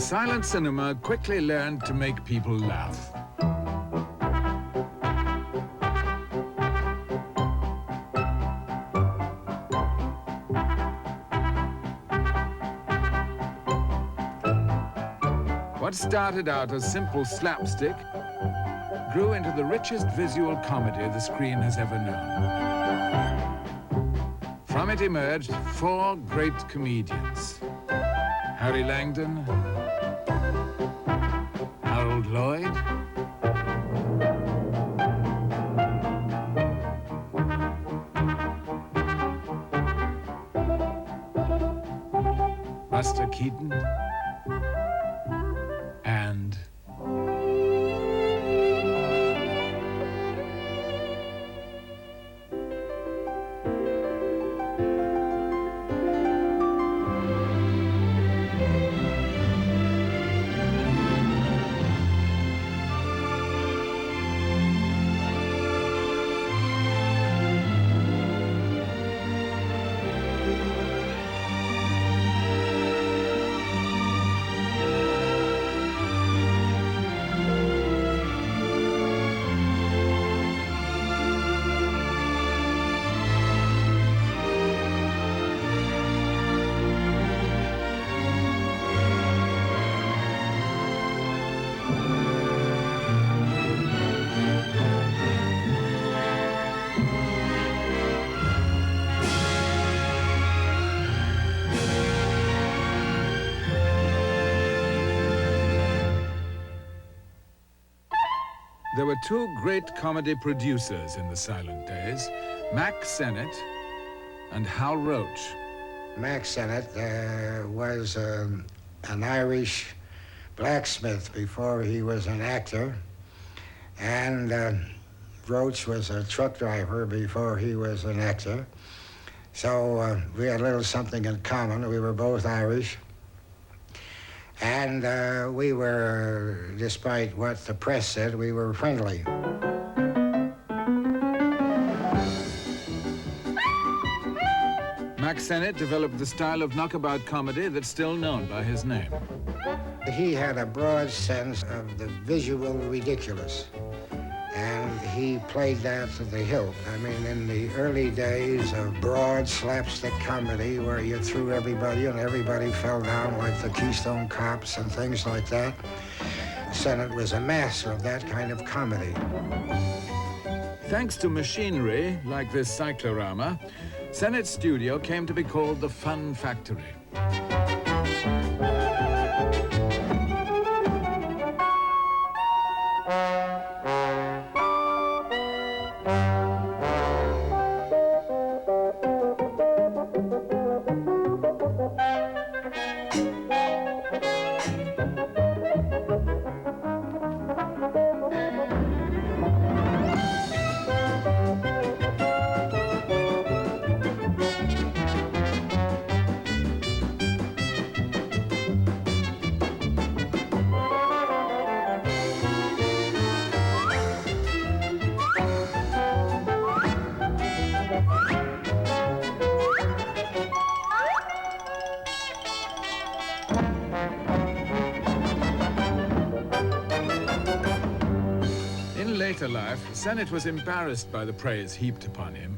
silent cinema quickly learned to make people laugh. What started out as simple slapstick grew into the richest visual comedy the screen has ever known. From it emerged four great comedians: Harry Langdon, Harold Lloyd, Buster Keaton, and there were two great comedy producers in the silent days, Mack Sennett and Hal Roach. Mack Sennett was an Irish blacksmith before he was an actor, and Roach was a truck driver before he was an actor. So we had a little something in common. We were both Irish. And we were, despite what the press said, we were friendly. Mack Sennett developed the style of knockabout comedy that's still known by his name. He had a broad sense of the visual ridiculous, and he played that to the hilt. I mean, in the early days of broad slapstick comedy where you threw everybody and everybody fell down like the Keystone Cops and things like that, Sennett was a master of that kind of comedy. Thanks to machinery like this cyclorama, Sennett's studio came to be called the Fun Factory. In later life, Sennett was embarrassed by the praise heaped upon him.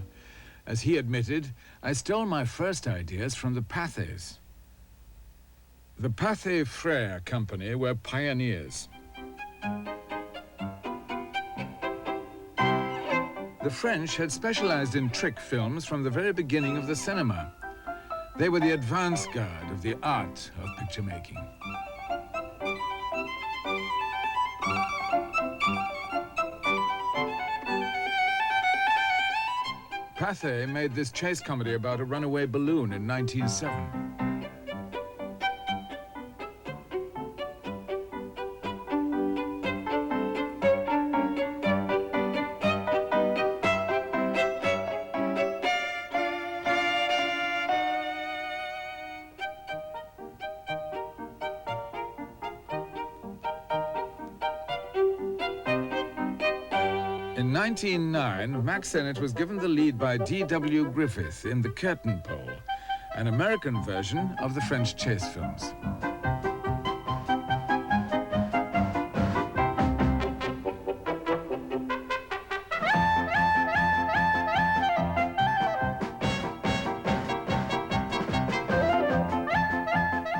As he admitted, I stole my first ideas from the Pathes. The Pathé Frères Company were pioneers. The French had specialized in trick films from the very beginning of the cinema. They were the advance guard of the art of picture making. Pathé made this chase comedy about a runaway balloon in 1907. In 1909, Mack Sennett was given the lead by D.W. Griffith in The Curtain Pole, an American version of the French chase films.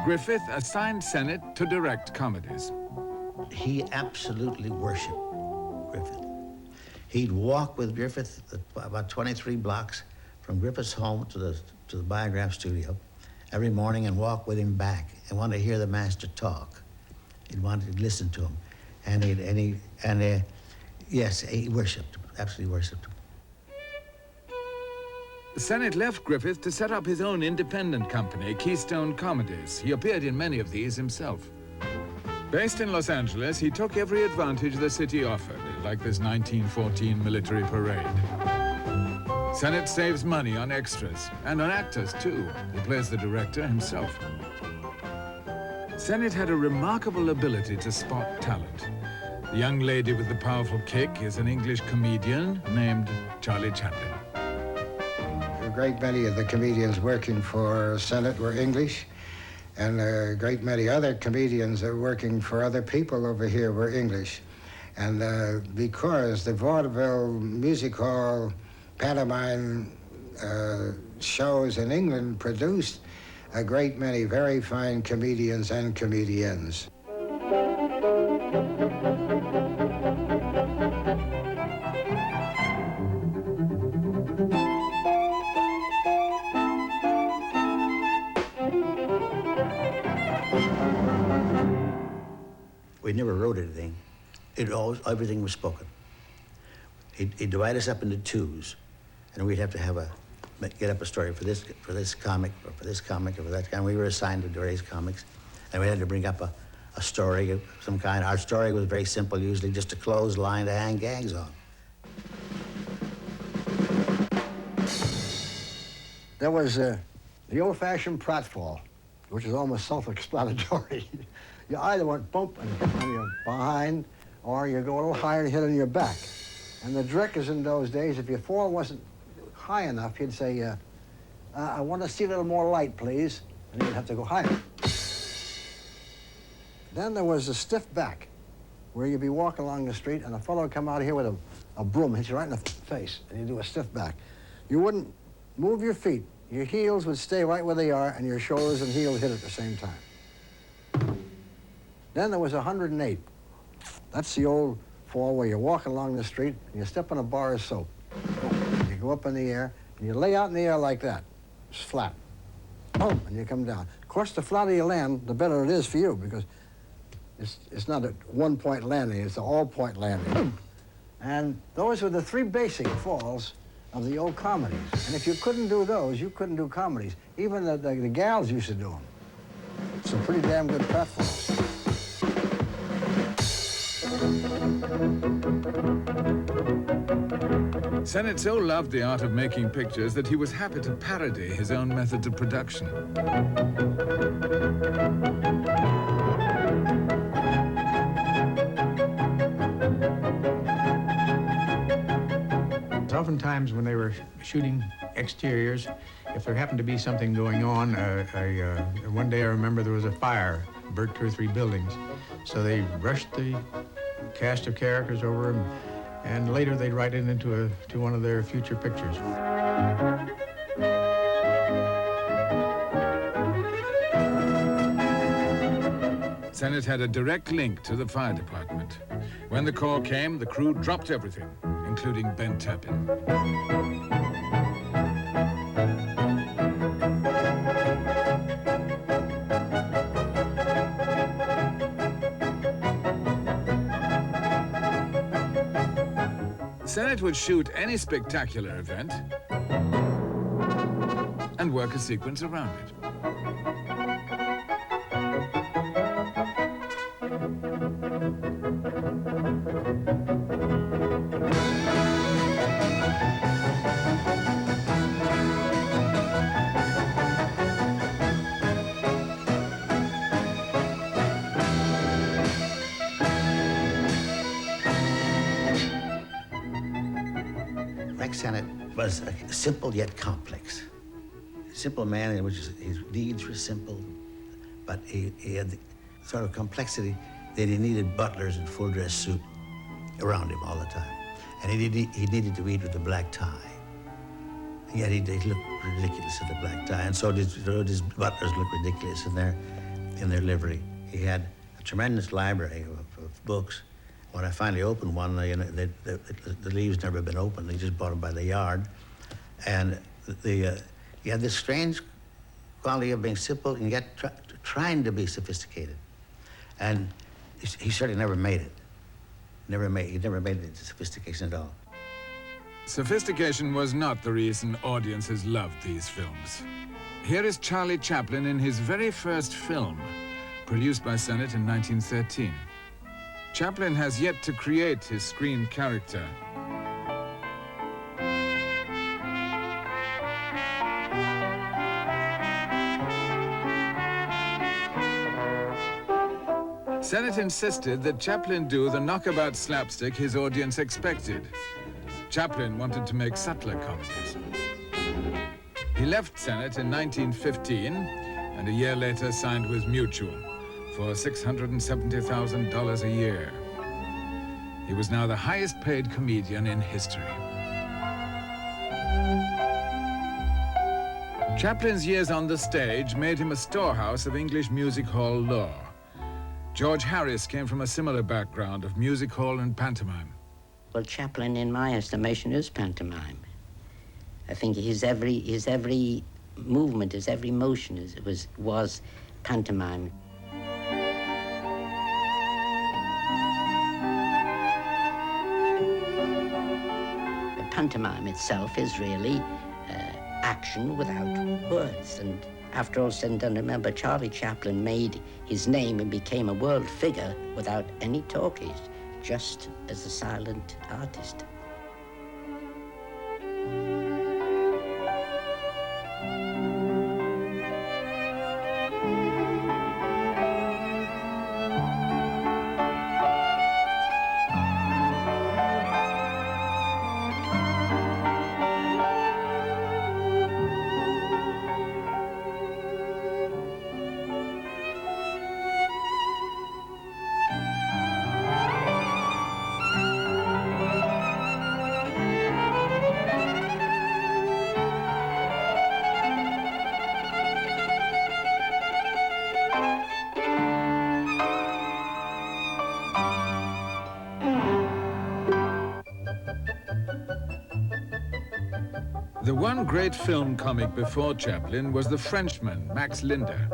Griffith assigned Sennett to direct comedies. He absolutely worshipped Griffith. He'd walk with Griffith about 23 blocks from Griffith's home to the Biograph studio every morning and walk with him back and want to hear the master talk. He'd want to listen to him. Yes, he worshipped him, absolutely worshipped him. Sennett left Griffith to set up his own independent company, Keystone Comedies. He appeared in many of these himself. Based in Los Angeles, he took every advantage the city offered, like this 1914 military parade. Sennett saves money on extras, and on actors, too. He plays the director himself. Sennett had a remarkable ability to spot talent. The young lady with the powerful kick is an English comedian named Charlie Chaplin. A great many of the comedians working for Sennett were English, and a great many other comedians that were working for other people over here were English. And because the vaudeville, music hall, pantomime shows in England produced a great many very fine comedians and comedians. We never wrote anything. Everything was spoken. He'd divide us up into twos, and we'd have to get up a story for this comic, or for this comic, or for that kind. We were assigned to various comics, and we had to bring up a story of some kind. Our story was very simple, usually just a clothesline to hang gags on. There was the old-fashioned pratfall, which is almost self-explanatory. You either went bump and hit on your behind, or you go a little higher and hit on your back. And the directors in those days, if your fall wasn't high enough, he'd say, I want to see a little more light, please. And you'd have to go higher. Then there was the stiff back, where you'd be walking along the street and a fellow would come out here with a broom, hit you right in the face, and you'd do a stiff back. You wouldn't move your feet. Your heels would stay right where they are, and your shoulders and heels hit at the same time. Then there was 108. That's the old fall where you're walking along the street and you step on a bar of soap. You go up in the air and you lay out in the air like that. It's flat. Boom, and you come down. Of course, the flatter you land, the better it is for you, because it's not a one-point landing, it's an all-point landing. And those were the three basic falls of the old comedies. And if you couldn't do those, you couldn't do comedies. Even the gals used to do them. Some pretty damn good pratfalls. Sennett so loved the art of making pictures that he was happy to parody his own methods of production. Oftentimes when they were shooting exteriors, if there happened to be something going on, one day I remember there was a fire, burnt 2 or 3 buildings. So they rushed the cast of characters over, and later they'd write it into one of their future pictures. Sennett had a direct link to the fire department. When the call came, the crew dropped everything, including Ben Turpin. Sennett would shoot any spectacular event and work a sequence around it. Sennett was simple yet complex. A simple man in which his deeds were simple, but he had the sort of complexity that he needed butlers in full dress suit around him all the time. And he needed to eat with a black tie. Yet he looked ridiculous in the black tie, and so did his butlers look ridiculous in their in their livery. He had a tremendous library of books. When I finally opened one, the leaves never been opened. They just bought them by the yard. And he had this strange quality of being simple and yet trying to be sophisticated. And he certainly never made it. He never made it to sophistication at all. Sophistication was not the reason audiences loved these films. Here is Charlie Chaplin in his very first film, produced by Sennett in 1913. Chaplin has yet to create his screen character. Sennett insisted that Chaplin do the knockabout slapstick his audience expected. Chaplin wanted to make subtler comedies. He left Sennett in 1915 and a year later signed with Mutual for $670,000 a year. He was now the highest paid comedian in history. Chaplin's years on the stage made him a storehouse of English music hall lore. George Harris came from a similar background of music hall and pantomime. Well, Chaplin, in my estimation, is pantomime. I think his every movement, his every motion was pantomime. The pantomime itself is really action without words. And after all said and done, remember, Charlie Chaplin made his name and became a world figure without any talkies, just as a silent artist. The one great film comic before Chaplin was The Frenchman, Max Linder.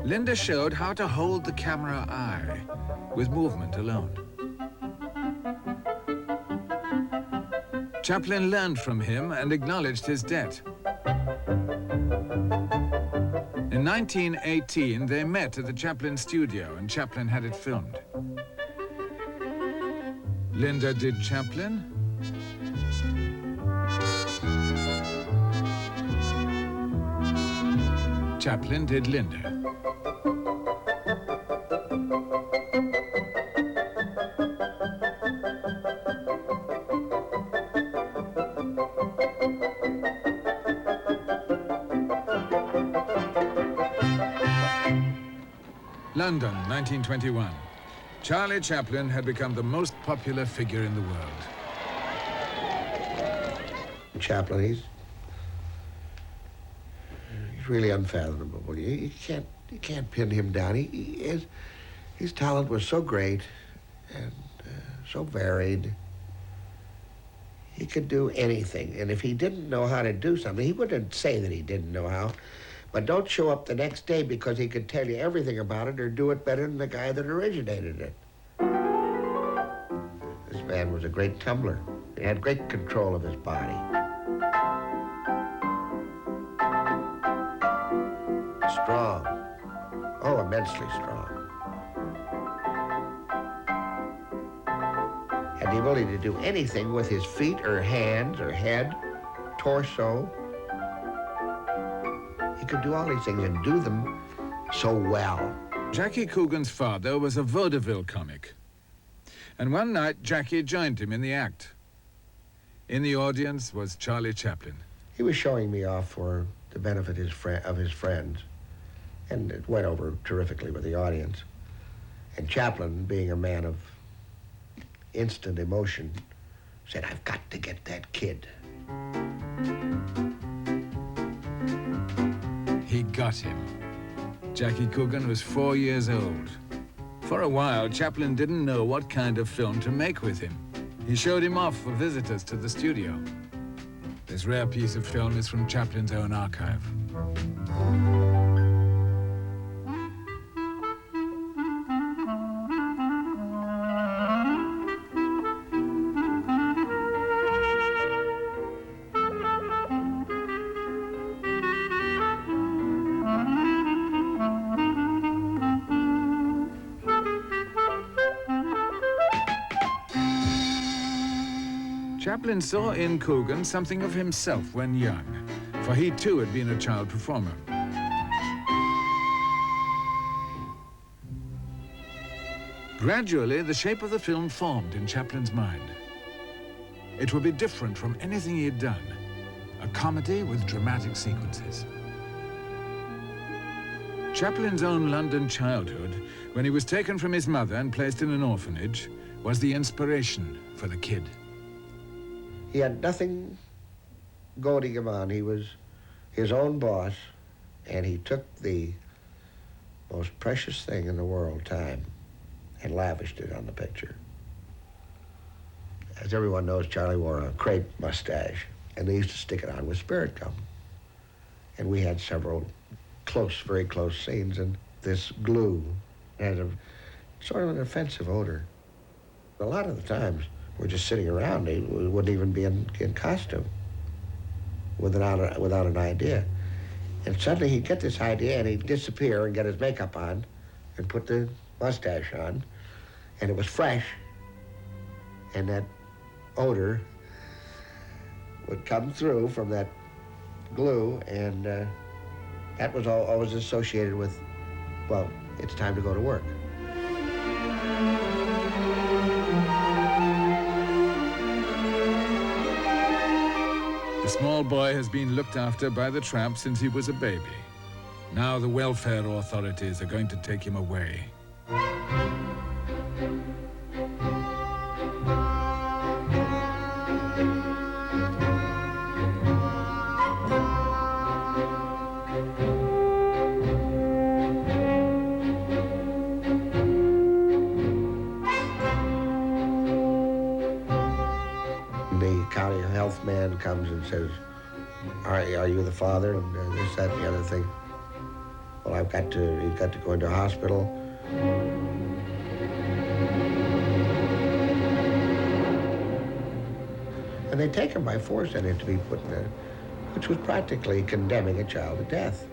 Linder showed how to hold the camera eye with movement alone. Chaplin learned from him and acknowledged his debt. In 1918, they met at the Chaplin studio and Chaplin had it filmed. Linder did Chaplin. Chaplin did Linder. London, 1921. Charlie Chaplin had become the most popular figure in the world. Chaplin, he's really unfathomable. You can't pin him down. His talent was so great and so varied. He could do anything, and if he didn't know how to do something, he wouldn't say that he didn't know how, but don't show up the next day because he could tell you everything about it or do it better than the guy that originated it. This man was a great tumbler. He had great control of his body. Strong. Oh, immensely strong. Had the ability to do anything with his feet or hands or head, torso. He could do all these things and do them so well. Jackie Coogan's father was a vaudeville comic. And one night, Jackie joined him in the act. In the audience was Charlie Chaplin. He was showing me off for the benefit of his friends. And it went over terrifically with the audience. And Chaplin, being a man of instant emotion, said, "I've got to get that kid." He got him. Jackie Coogan was 4 years old. For a while, Chaplin didn't know what kind of film to make with him. He showed him off for visitors to the studio. This rare piece of film is from Chaplin's own archive. Chaplin saw in Coogan something of himself when young, for he too had been a child performer. Gradually, the shape of the film formed in Chaplin's mind. It would be different from anything he had done, a comedy with dramatic sequences. Chaplin's own London childhood, when he was taken from his mother and placed in an orphanage, was the inspiration for the kid. He had nothing goading him on. He was his own boss, and he took the most precious thing in the world, time, and lavished it on the picture. As everyone knows, Charlie wore a crepe mustache, and they used to stick it on with spirit gum. And we had several close, very close scenes, and this glue had a sort of an offensive odor. A lot of the times, we're just sitting around. We wouldn't even be in costume without an idea. And suddenly he'd get this idea and he'd disappear and get his makeup on and put the mustache on. And it was fresh. And that odor would come through from that glue, and that was always associated with, well, it's time to go to work. The small boy has been looked after by the tramp since he was a baby. Now the welfare authorities are going to take him away. The county health man comes and says, are you the father? And this, that, and the other thing. Well, you've got to go into hospital. And they take him by force and had to be put in which was practically condemning a child to death.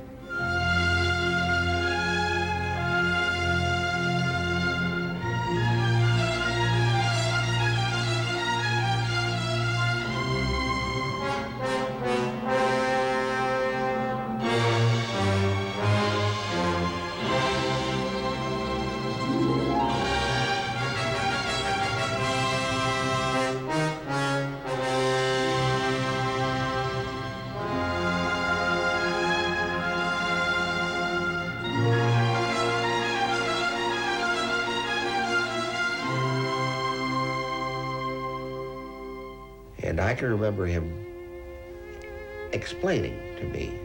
And I can remember him explaining to me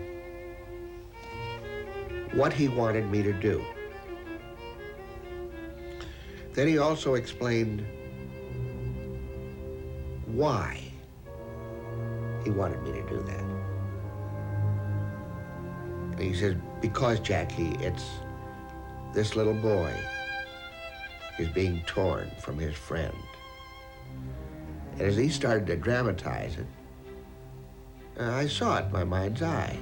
what he wanted me to do. Then he also explained why he wanted me to do that. And he said, because, Jackie, it's this little boy is being torn from his friend. And as he started to dramatize it, I saw it in my mind's eye.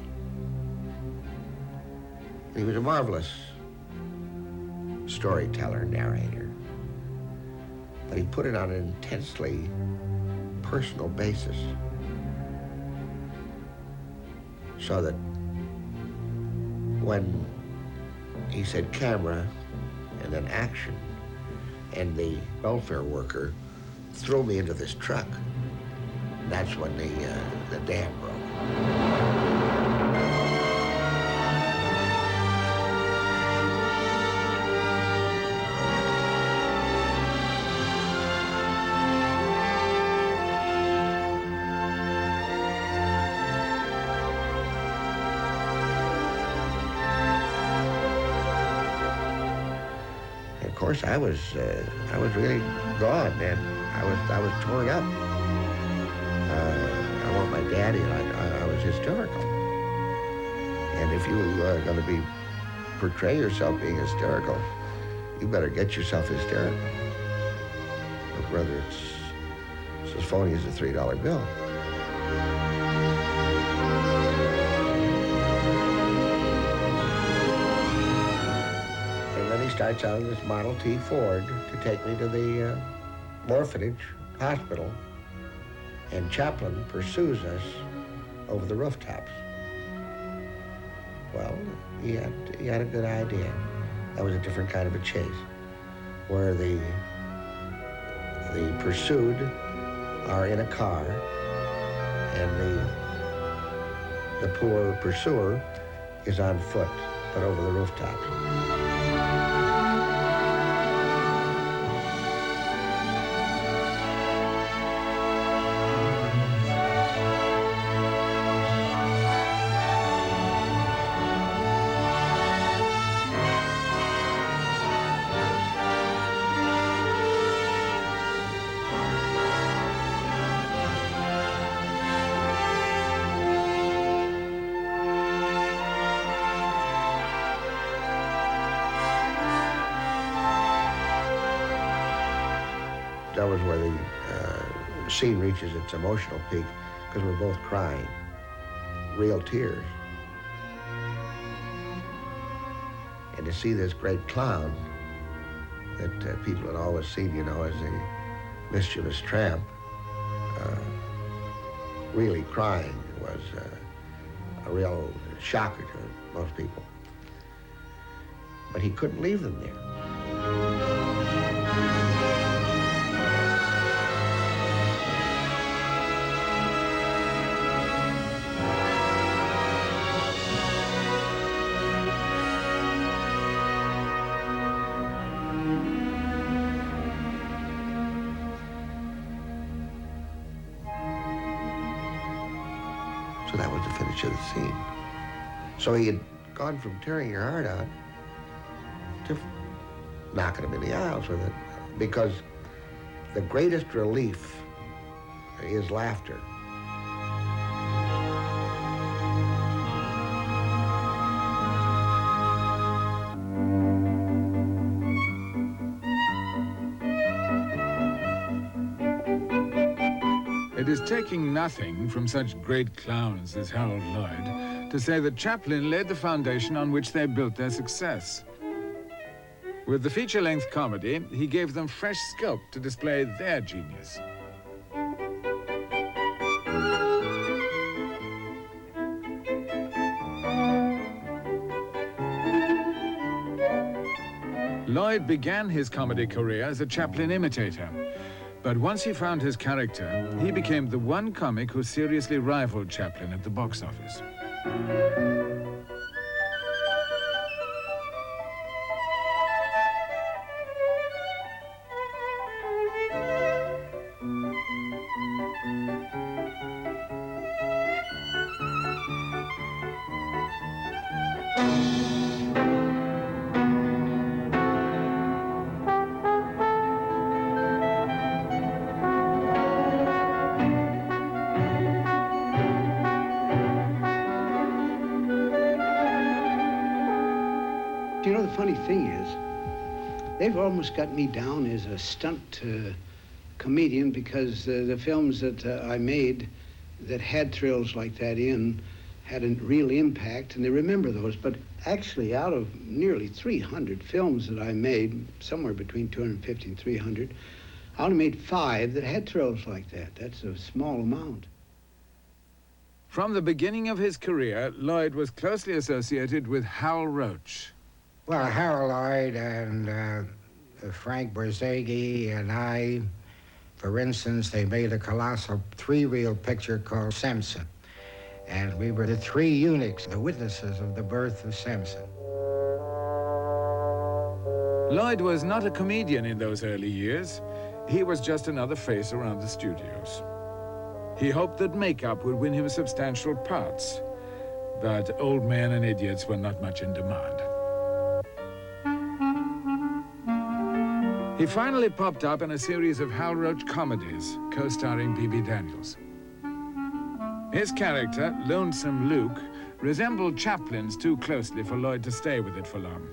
And he was a marvelous storyteller, narrator. But he put it on an intensely personal basis. So that when he said camera and then action, and the welfare worker threw me into this truck, that's when the dam broke. course, I was really gone, and I was torn up. I want my daddy, and I was hysterical. And if you are going to portray yourself being hysterical, you better get yourself hysterical. But whether it's as phony as a $3 bill. And then he starts out in this Model T Ford to take me to the orphanage hospital, and Chaplin pursues us over the rooftops. Well, he had a good idea. That was a different kind of a chase, where the pursued are in a car, and the poor pursuer is on foot, but over the rooftops. That was where the scene reaches its emotional peak, because we're both crying, real tears. And to see this great clown that people had always seen, you know, as a mischievous tramp, really crying was a real shocker to most people. But he couldn't leave them there. So that was the finish of the scene. So he had gone from tearing your heart out to knocking him in the aisles with it, because the greatest relief is laughter. It is taking nothing from such great clowns as Harold Lloyd to say that Chaplin laid the foundation on which they built their success. With the feature-length comedy, he gave them fresh scope to display their genius. Lloyd began his comedy career as a Chaplin imitator. But once he found his character, he became the one comic who seriously rivaled Chaplin at the box office. You know, the funny thing is, they've almost got me down as a stunt comedian, because the films that I made that had thrills like that in had a real impact, and they remember those. But actually, out of nearly 300 films that I made, somewhere between 250 and 300, I only made 5 that had thrills like that. That's a small amount. From the beginning of his career, Lloyd was closely associated with Hal Roach. Well, Harold Lloyd and Frank Berzaghi and I, for instance, they made a colossal 3-reel picture called Samson. And we were the 3 eunuchs, the witnesses of the birth of Samson. Lloyd was not a comedian in those early years. He was just another face around the studios. He hoped that makeup would win him substantial parts, but old men and idiots were not much in demand. He finally popped up in a series of Hal Roach comedies, co-starring B.B. Daniels. His character, Lonesome Luke, resembled Chaplin's too closely for Lloyd to stay with it for long.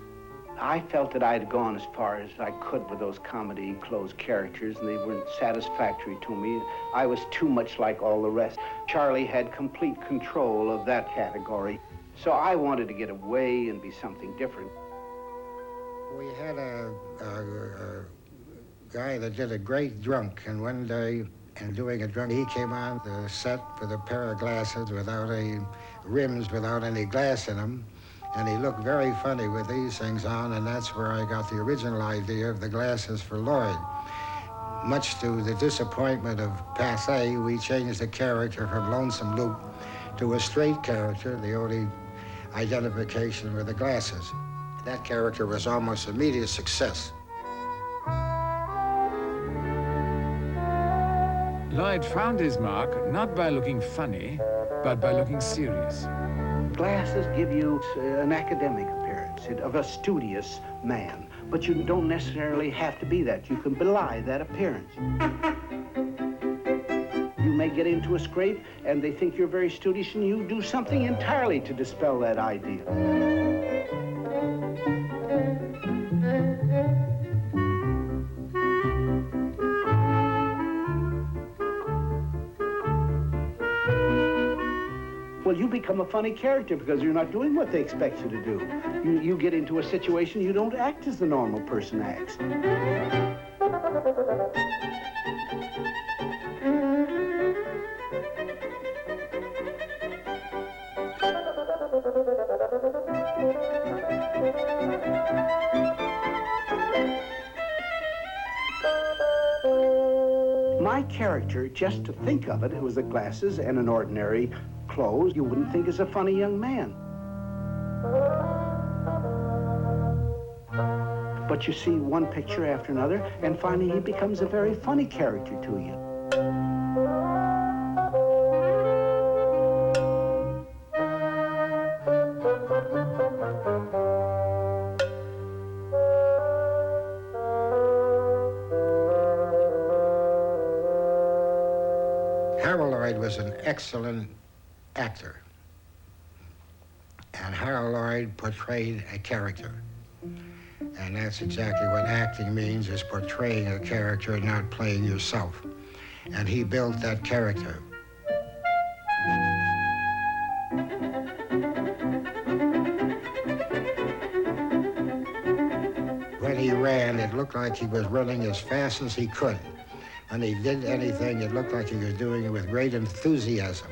I felt that I'd gone as far as I could with those comedy closed characters, and they weren't satisfactory to me. I was too much like all the rest. Charlie had complete control of that category, so I wanted to get away and be something different. We had a guy that did a great drunk, and one day, in doing a drunk, he came on the set with a pair of glasses without any rims, without any glass in them, and he looked very funny with these things on, and that's where I got the original idea of the glasses for Lloyd. Much to the disappointment of Pathé, we changed the character from Lonesome Luke to a straight character. The only identification were the glasses. That character was almost immediate success. Lloyd found his mark not by looking funny, but by looking serious. Glasses give you an academic appearance of a studious man, but you don't necessarily have to be that. You can belie that appearance. You may get into a scrape and they think you're very studious, and you do something entirely to dispel that idea. Well, you become a funny character because you're not doing what they expect you to do. You get into a situation, you don't act as the normal person acts. My character, just to think of it, it was the glasses and an ordinary clothes, you wouldn't think is a funny young man. But you see one picture after another, and finally he becomes a very funny character to you. Harold Lloyd was an excellent actor, and Harold Lloyd portrayed a character. And that's exactly what acting means, is portraying a character, not playing yourself. And he built that character. When he ran, it looked like he was running as fast as he could. When he did anything, it looked like he was doing it with great enthusiasm.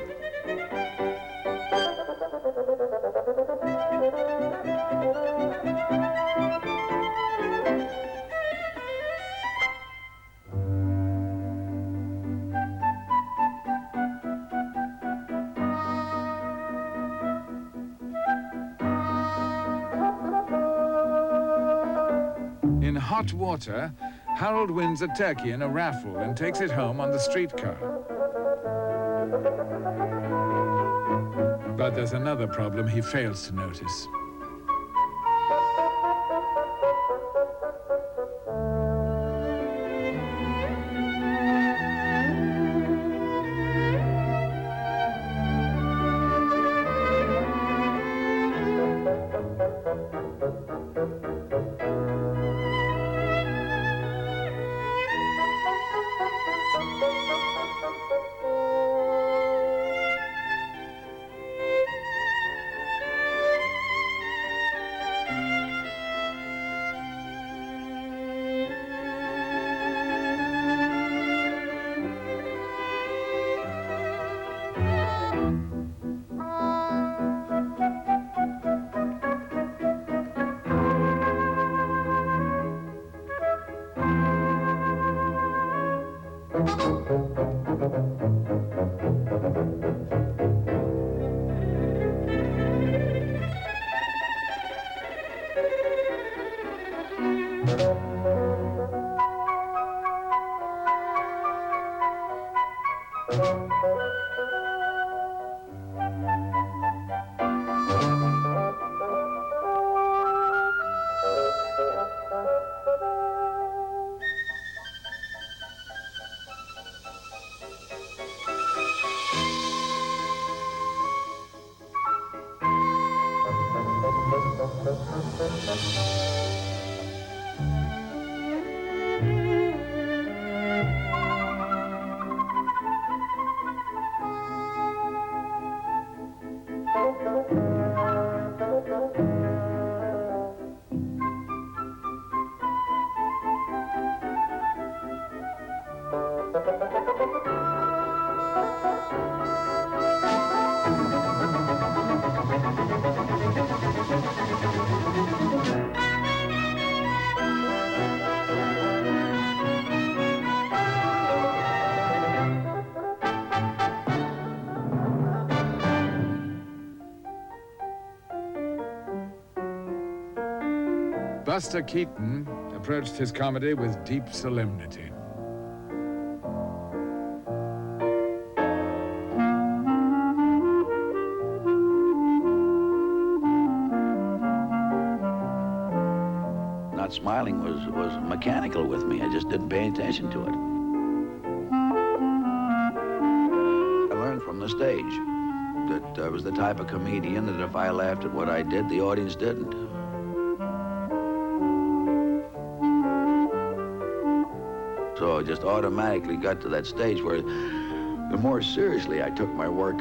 In hot water, Harold wins a turkey in a raffle and takes it home on the streetcar. But there's another problem he fails to notice. Buster Keaton approached his comedy with deep solemnity. Not smiling was mechanical with me. I just didn't pay attention to it. I learned from the stage that I was the type of comedian that if I laughed at what I did, the audience didn't. So I just automatically got to that stage where the more seriously I took my work,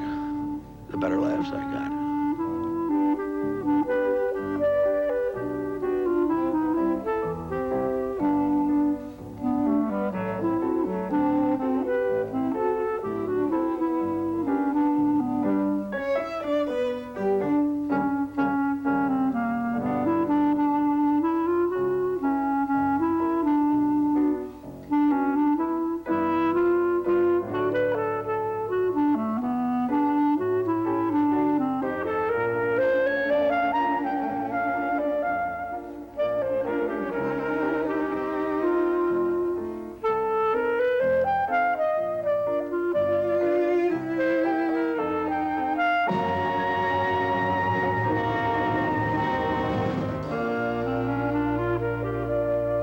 the better laughs I got.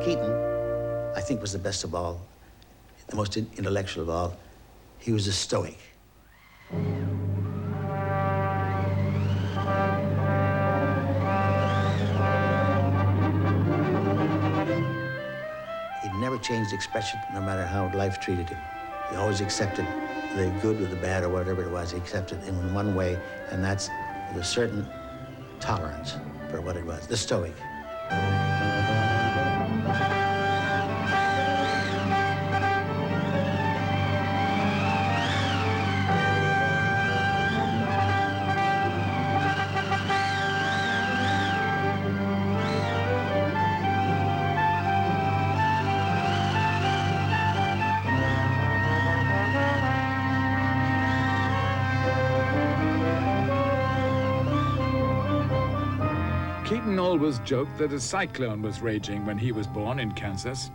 Keaton, I think, was the best of all, the most intellectual of all. He was a stoic. He never changed expression, no matter how life treated him. He always accepted the good or the bad or whatever it was. He accepted it in one way, and that's with a certain tolerance for what it was, the stoic. Keaton always joked that a cyclone was raging when he was born in Kansas.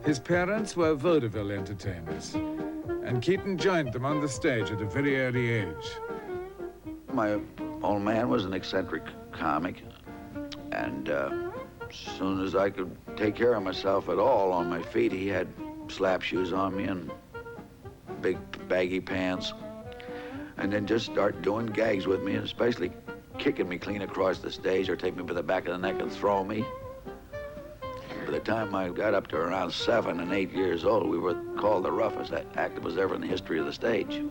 His parents were vaudeville entertainers, and Keaton joined them on the stage at a very early age. My old man was an eccentric comic, and as soon as I could take care of myself at all on my feet, he had slap shoes on me and big baggy pants, and then just start doing gags with me, and especially kicking me clean across the stage or take me by the back of the neck and throw me. By the time I got up to around 7 and 8 years old, we were called the roughest act that was ever in the history of the stage.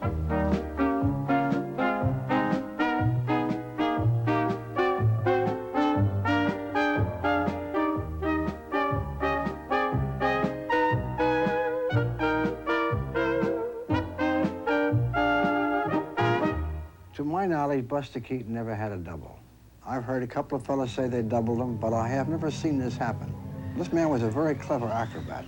To my knowledge, Buster Keaton never had a double. I've heard a couple of fellas say they doubled him, but I have never seen this happen. This man was a very clever acrobat.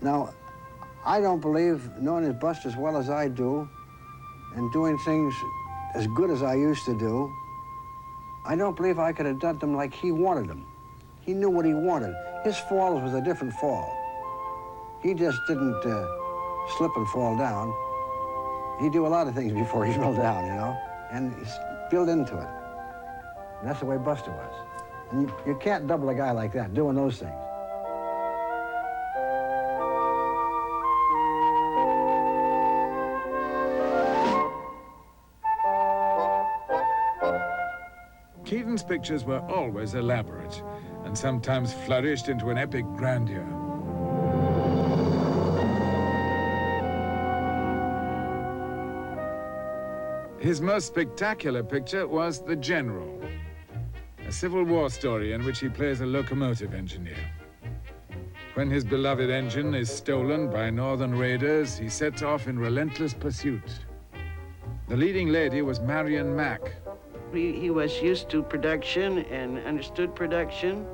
Now, I don't believe, knowing his Buster as well as I do, and doing things as good as I used to do, I don't believe I could have done them like he wanted them. He knew what he wanted. His falls was a different fall. He just didn't slip and fall down. He'd do a lot of things before he fell down, you know, and he's built into it. And that's the way Buster was. And you can't double a guy like that doing those things. Keaton's pictures were always elaborate and sometimes flourished into an epic grandeur. His most spectacular picture was The General, a Civil War story in which he plays a locomotive engineer. When his beloved engine is stolen by northern raiders, he sets off in relentless pursuit. The leading lady was Marion Mack. He was used to production and understood production.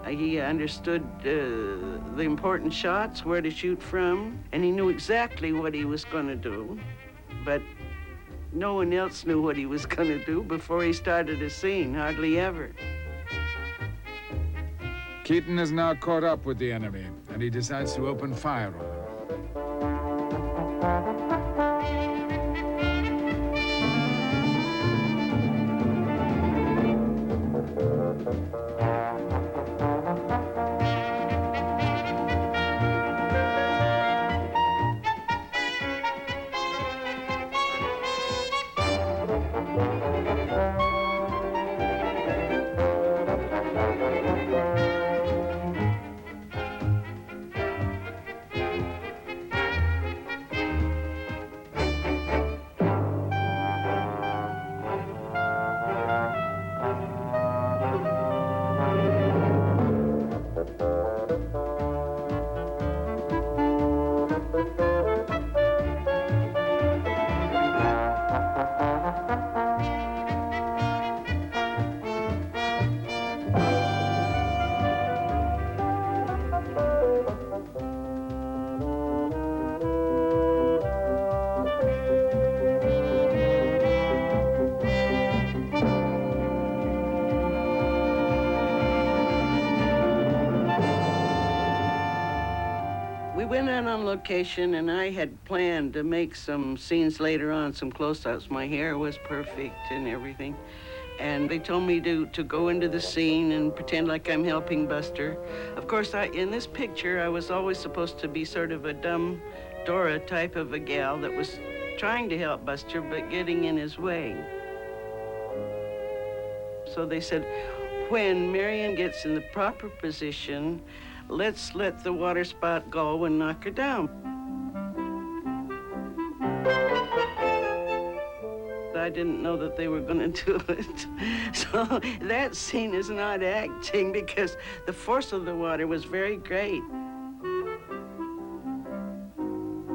He understood the important shots, where to shoot from, and he knew exactly what he was going to do. But no one else knew what he was going to do before he started a scene, hardly ever. Keaton is now caught up with the enemy, and he decides to open fire on them. We went out on location, and I had planned to make some scenes later on, some close-ups. My hair was perfect and everything. And they told me to go into the scene and pretend like I'm helping Buster. Of course, in this picture, I was always supposed to be sort of a dumb Dora type of a gal that was trying to help Buster, but getting in his way. So they said, when Marion gets in the proper position, let's let the water spout go and knock her down. I didn't know that they were going to do it. So that scene is not acting because the force of the water was very great.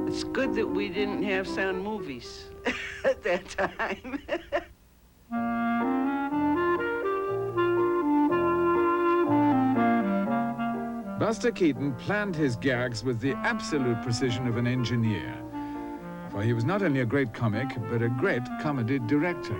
It's good that we didn't have sound movies at that time. Buster Keaton planned his gags with the absolute precision of an engineer. For he was not only a great comic, but a great comedy director.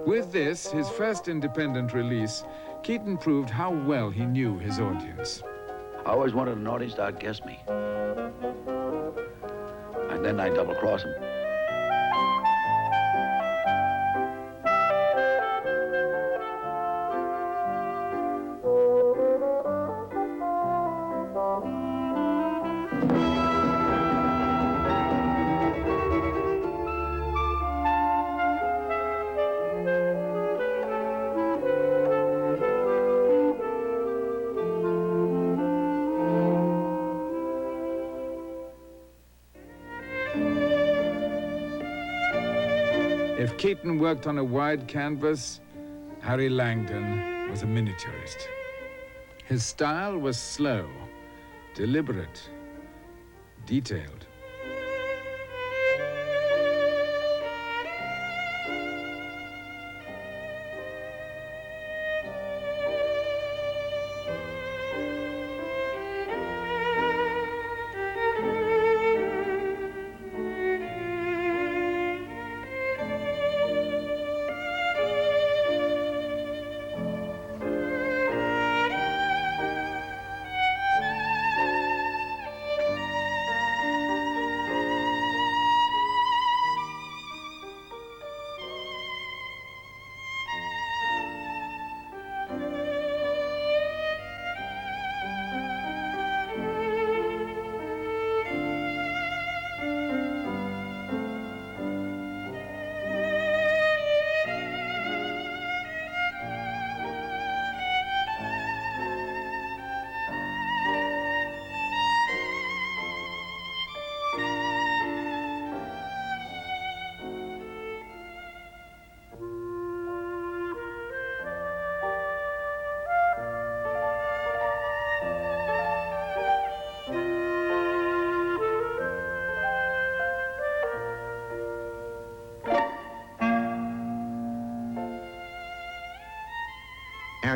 With this, his first independent release, Keaton proved how well he knew his audience. I always wanted an audience to outguess me. And then I double-cross them. If Keaton worked on a wide canvas, Harry Langdon was a miniaturist. His style was slow, deliberate, detailed.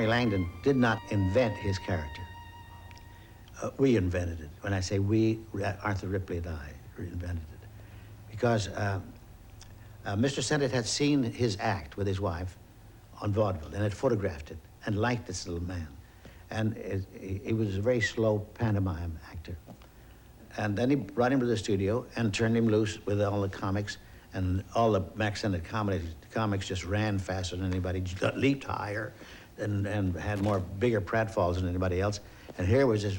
Harry Langdon did not invent his character. We invented it. When I say we, Arthur Ripley and I invented it. Because Mr. Sennett had seen his act with his wife on vaudeville and had photographed it and liked this little man. And he was a very slow pantomime actor. And then he brought him to the studio and turned him loose with all the comics, and all the Max Sennett comics just ran faster than anybody, leaped higher, and had bigger pratfalls than anybody else. And here was this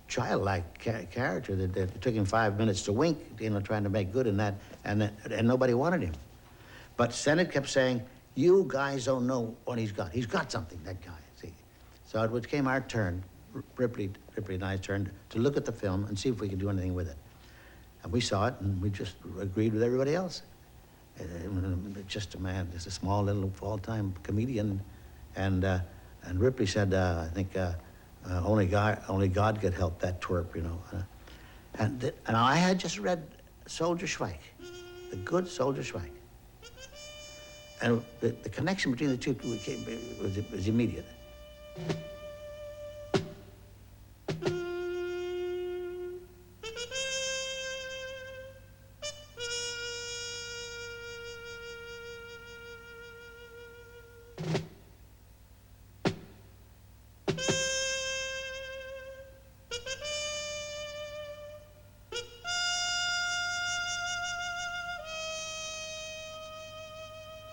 childlike character that it took him 5 minutes to wink, you know, trying to make good in that, and nobody wanted him. But Sennett kept saying, "You guys don't know what he's got. He's got something, that guy." See, so it became our turn, Ripley and I's turn, to look at the film and see if we could do anything with it. And we saw it, and we just agreed with everybody else. Just a small little all-time comedian, and Ripley said, "I think only God could help that twerp, you know." And I had just read Soldier Schweik, the good Soldier Schweik, and the connection between the two was immediate.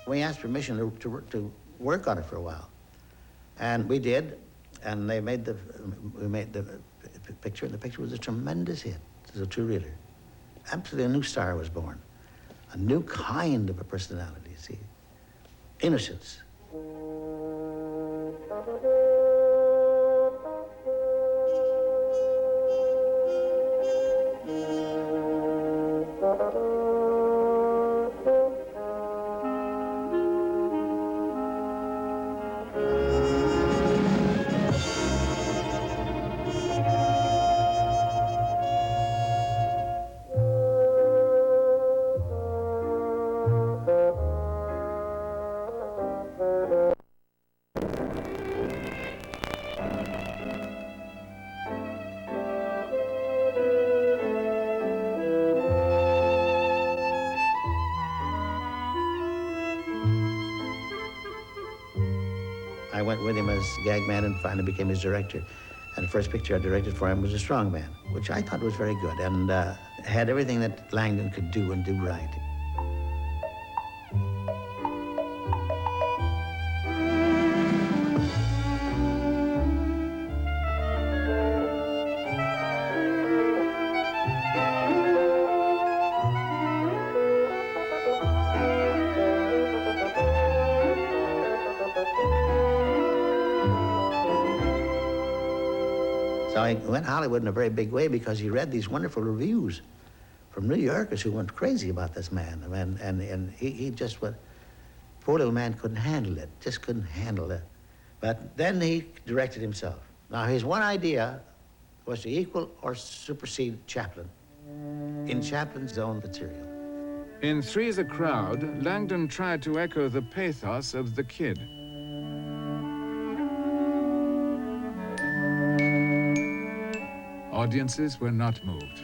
We asked permission to work on it for a while, and we did, and we made the picture, and the picture was a tremendous hit. It was a two-reeler. Absolutely a new star was born, a new kind of a personality, see, innocence. I went with him as gag man and finally became his director. And the first picture I directed for him was A Strong Man, which I thought was very good and had everything that Langdon could do and do right. So he went Hollywood in a very big way because he read these wonderful reviews from New Yorkers who went crazy about this man. And he just went, poor little man couldn't handle it, just couldn't handle it. But then he directed himself. Now his one idea was to equal or supersede Chaplin in Chaplin's own material. In Three's a Crowd, Langdon tried to echo the pathos of The Kid. Audiences were not moved.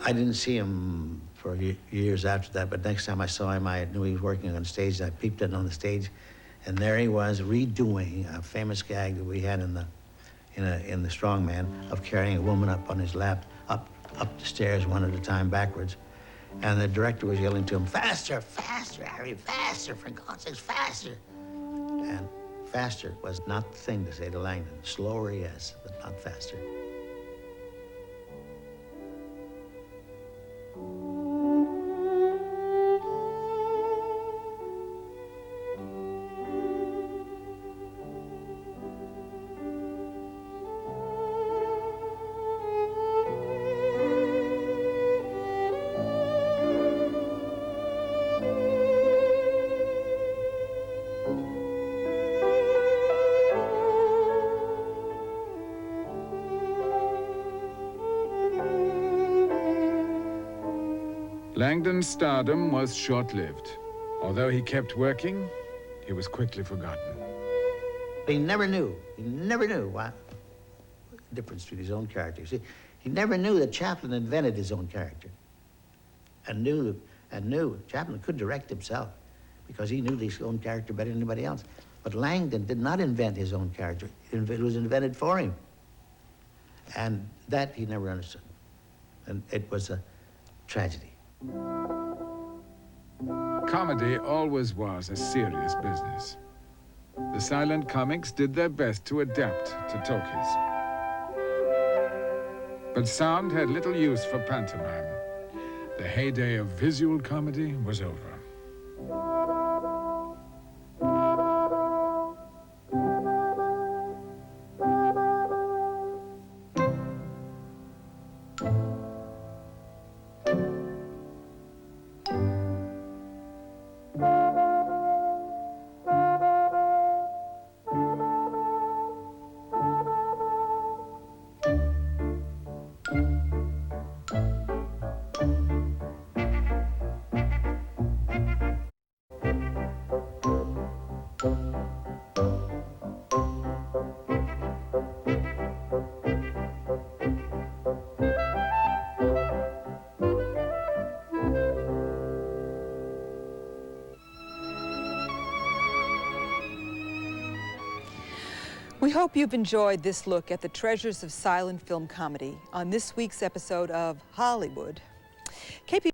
I didn't see him for years after that, but next time I saw him, I knew he was working on stage. I peeped in on the stage, and there he was redoing a famous gag that we had in the Strong Man of carrying a woman up on his lap, up the stairs one at a time backwards. And the director was yelling to him, "Faster, faster, Harry, faster, for God's sakes, faster." And faster was not the thing to say to Langdon. Slower, yes, but not faster. Langdon's stardom was short-lived. Although he kept working, he was quickly forgotten. He never knew what the difference between his own character. See, he never knew that Chaplin invented his own character, and knew Chaplin could direct himself because he knew his own character better than anybody else. But Langdon did not invent his own character. It was invented for him. And that he never understood. And it was a tragedy. Comedy always was a serious business. The silent comics did their best to adapt to talkies. But sound had little use for pantomime. The heyday of visual comedy was over. We hope you've enjoyed this look at the treasures of silent film comedy on this week's episode of Hollywood. KP